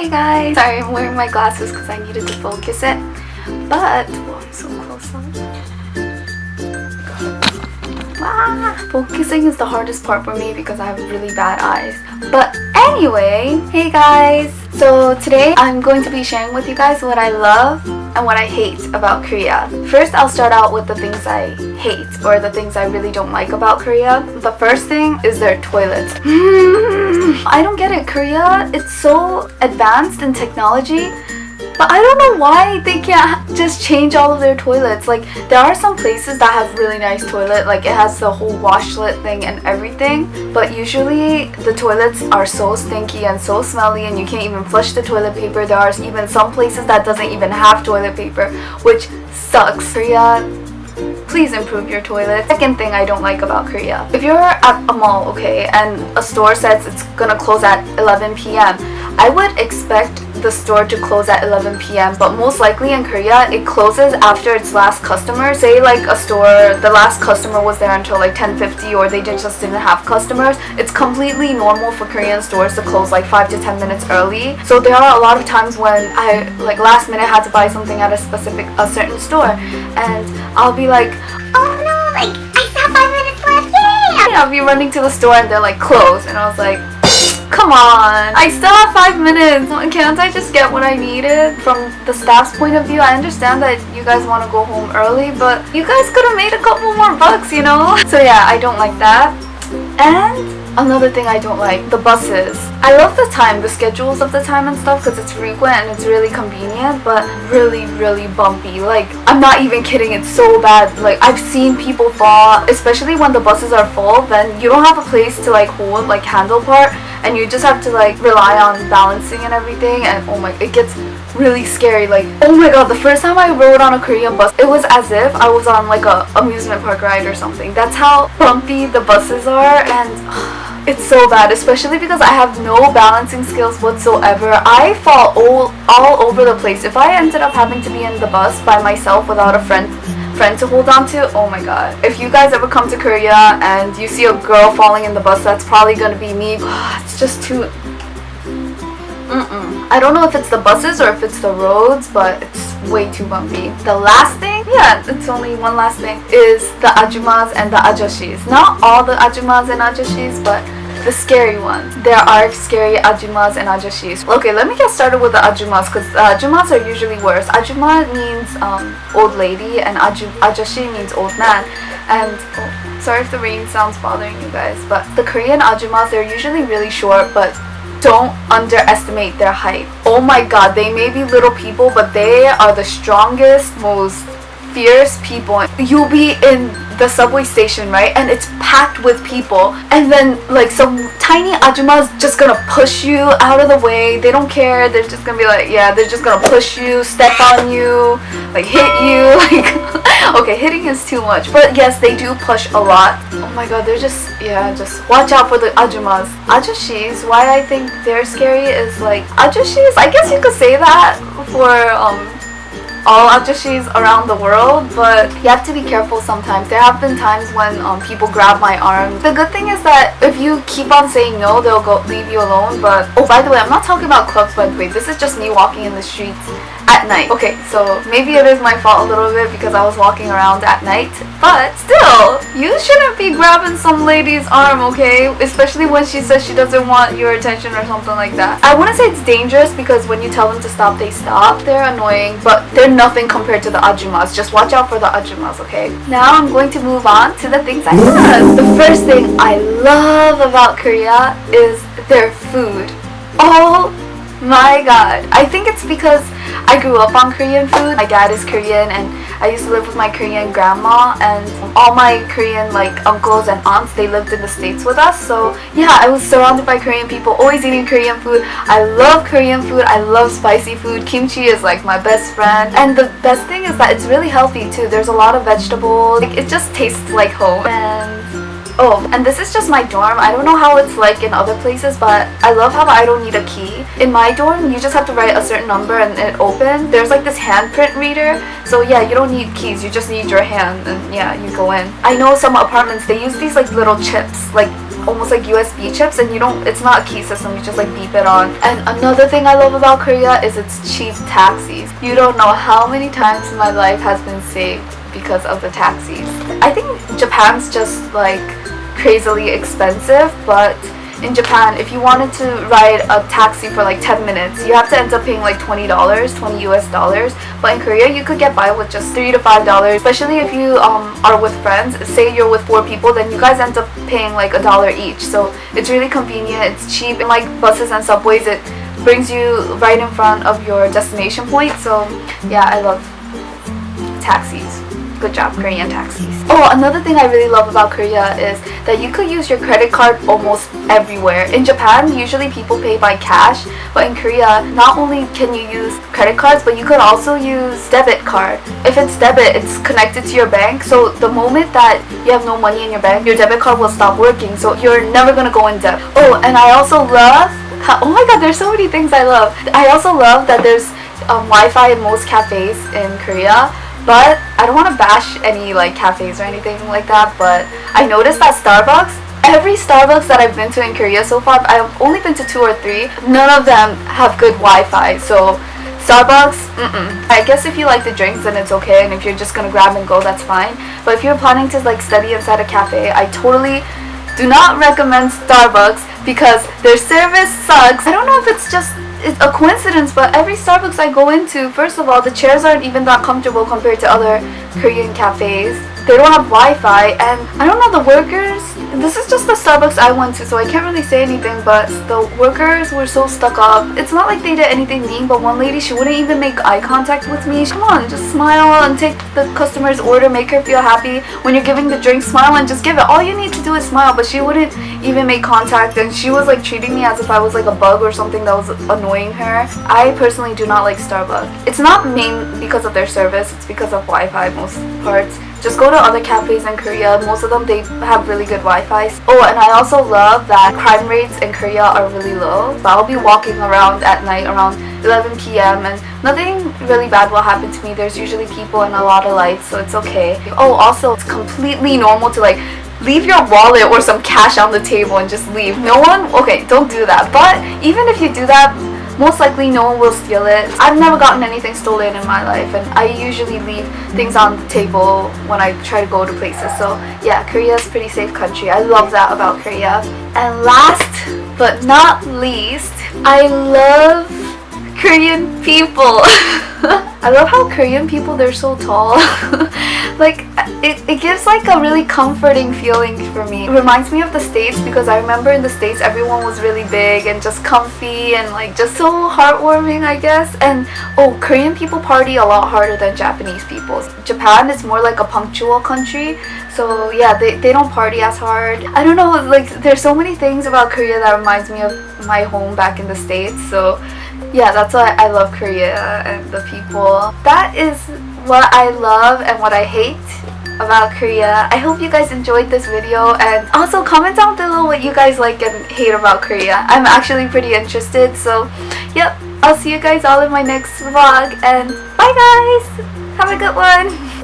Hey guys! Sorry, I'm wearing my glasses because I needed to focus it. But, oh, I'm so close up. Focusing is the hardest part for me because I have really bad eyes. But anyway, hey guys! So today I'm going to be sharing with you guys what I love and what I hate about Korea. First, I'll start out with the things I hate or the things I really don't like about Korea. The first thing is their toilets. I don't get it. Korea, it's so advanced in technology, but I don't know why they can't just change all of their toilets. Like, there are some places that have really nice toilet, like it has the whole washlet thing and everything, but usually the toilets are so stinky and so smelly and you can't even flush the toilet paper. There are even some places that doesn't even have toilet paper, which sucks. Korea, please improve your toilet. Second thing I don't like about Korea. If you're at a mall, okay, and a store says it's gonna close at 11 p.m., I would expect the store to close at 11 p.m. but most likely in Korea it closes after its last customer. Say like a store, the last customer was there until like 10:50 or they just didn't have customers. It's completely normal for Korean stores to close like 5 to 10 minutes early. So there are a lot of times when I like last minute had to buy something at a certain store and I'll be like, oh no, like I still have 5 minutes left, yay! And I'll be running to the store and they're like closed and I was like, come on, I still have 5 minutes. Can't I just get what I needed? From the staff's point of view, I understand that you guys want to go home early, but you guys could have made a couple more bucks, you know? So yeah, I don't like that. And another thing I don't like, the buses. I love the time, the schedules of the time and stuff because it's frequent and it's really convenient, but really, really bumpy. Like, I'm not even kidding, it's so bad. Like, I've seen people fall, especially when the buses are full, then you don't have a place to like hold, like handle part, and you just have to like rely on balancing and everything, and oh my, it gets really scary. Like, oh my god, the first time I rode on a Korean bus, it was as if I was on like a amusement park ride or something. That's how bumpy the buses are, and it's so bad, especially because I have no balancing skills whatsoever. I fall all over the place. If I ended up having to be in the bus by myself without a friend to hold on to, oh my god. If you guys ever come to Korea and you see a girl falling in the bus, that's probably gonna be me. It's just too... I don't know if it's the buses or if it's the roads, but it's way too bumpy. The last thing, yeah, it's only one last thing, is the ajumas and the ajoshis. Not all the ajumas and ajoshis, but the scary ones. There are scary ajumas and ajoshis. Okay, let me get started with the ajumas because the ajumas are usually worse. Ajuma means old lady and ajoshi means old man. And oh, sorry if the rain sounds bothering you guys, but the Korean ajumas, they're usually really short, but don't underestimate their height. Oh my god, they may be little people, but they are the strongest, most fierce people. You'll be in the subway station, right, and it's packed with people, and then like some tiny ajuma's just gonna push you out of the way. They don't care. They're just gonna be like, yeah, they're just gonna push you, step on you, like hit you. Like, okay, hitting is too much, but yes, they do push a lot. Oh my god, they're just, yeah, just watch out for the ajumas. Ajoshis, why I think they're scary is like, ajoshis, I guess you could say that for all ajoshis around the world, but you have to be careful sometimes. There have been times when people grab my arm. The good thing is that if you keep on saying no, they'll leave you alone. But oh, by the way, I'm not talking about clubs, by the way. This is just me walking in the streets at night. Okay, so maybe it is my fault a little bit because I was walking around at night, but still, you shouldn't be grabbing some lady's arm, okay? Especially when she says she doesn't want your attention or something like that. I wouldn't say it's dangerous because when you tell them to stop, they stop. They're annoying, but they're nothing compared to the ajumas. Just watch out for the ajumas, okay? Now I'm going to move on to the things I love. The first thing I love about Korea is their food. Oh my god. I think it's because I grew up on Korean food. My dad is Korean and I used to live with my Korean grandma, and all my Korean like uncles and aunts, they lived in the States with us. So yeah, I was surrounded by Korean people, always eating Korean food. I love Korean food. I love spicy food. Kimchi is like my best friend. And the best thing is that it's really healthy too. There's a lot of vegetables. Like, it just tastes like home. And oh, and this is just my dorm. I don't know how it's like in other places, but I love how I don't need a key. In my dorm, you just have to write a certain number and it opens. There's like this handprint reader. So yeah, you don't need keys. You just need your hand and yeah, you go in. I know some apartments, they use these like little chips. Like, almost like USB chips, and it's not a key system, you just like beep it on. And another thing I love about Korea is its cheap taxis. You don't know how many times my life has been saved because of the taxis. I think Japan's just like crazily expensive, but in Japan, if you wanted to ride a taxi for like 10 minutes, you have to end up paying like $20, $20 US. But in Korea, you could get by with just $3 to $5, especially if you are with friends. Say you're with 4 people, then you guys end up paying like $1 each. So it's really convenient, it's cheap. And like buses and subways, it brings you right in front of your destination point. So yeah, I love taxis. Good job, Korean taxis. Oh, another thing I really love about Korea is that you could use your credit card almost everywhere. In Japan, usually people pay by cash, but in Korea, not only can you use credit cards, but you could also use debit card. If it's debit, it's connected to your bank, so the moment that you have no money in your bank, your debit card will stop working, so you're never gonna go in debt. Oh, and I also love oh my god, there's so many things I love. I also love that there's Wi-Fi in most cafes in Korea. But I don't want to bash any like cafes or anything like that, but I noticed that every Starbucks that I've been to in Korea so far, I've only been to 2 or 3, none of them have good Wi-Fi. So Starbucks, I guess if you like the drinks then it's okay, and if you're just gonna grab and go, that's fine. But if you're planning to like study inside a cafe, I totally do not recommend Starbucks because their service sucks. I don't know if it's a coincidence, but every Starbucks I go into, first of all, the chairs aren't even that comfortable compared to other Korean cafes. They don't have Wi-Fi, and I don't know, the workers, this is just the Starbucks I went to, so I can't really say anything, but the workers were so stuck up. It's not like they did anything mean, but one lady, she wouldn't even make eye contact with me. Come on, just smile and take the customer's order, make her feel happy. When you're giving the drink, smile and just give it. All you need to do is smile, but she wouldn't even make contact, and she was like treating me as if I was like a bug or something that was annoying her. I personally do not like Starbucks. It's not main because of their service, it's because of Wi-Fi most parts. Just go to other cafes in Korea. Most of them, they have really good Wi-Fi. Oh, and I also love that crime rates in Korea are really low. So I'll be walking around at night around 11 p.m. and nothing really bad will happen to me. There's usually people and a lot of lights, so it's okay. Oh, also, it's completely normal to like leave your wallet or some cash on the table and just leave. No one, okay, don't do that. But even if you do that, most likely no one will steal it. I've never gotten anything stolen in my life, and I usually leave things on the table when I try to go to places. So yeah, Korea is a pretty safe country. I love that about Korea. And last but not least, I love Korean people. I love how Korean people, they're so tall. Like, it gives like a really comforting feeling for me. It reminds me of the States, because I remember in the States everyone was really big and just comfy and like just so heartwarming, I guess. And oh, Korean people party a lot harder than Japanese people. Japan is more like a punctual country, so yeah, they don't party as hard. I don't know, like there's so many things about Korea that reminds me of my home back in the States. So yeah, that's why I love Korea and the people. That is what I love and what I hate about Korea. I hope you guys enjoyed this video, and also comment down below what you guys like and hate about Korea. I'm actually pretty interested. So yep, I'll see you guys all in my next vlog, and bye guys! Have a good one!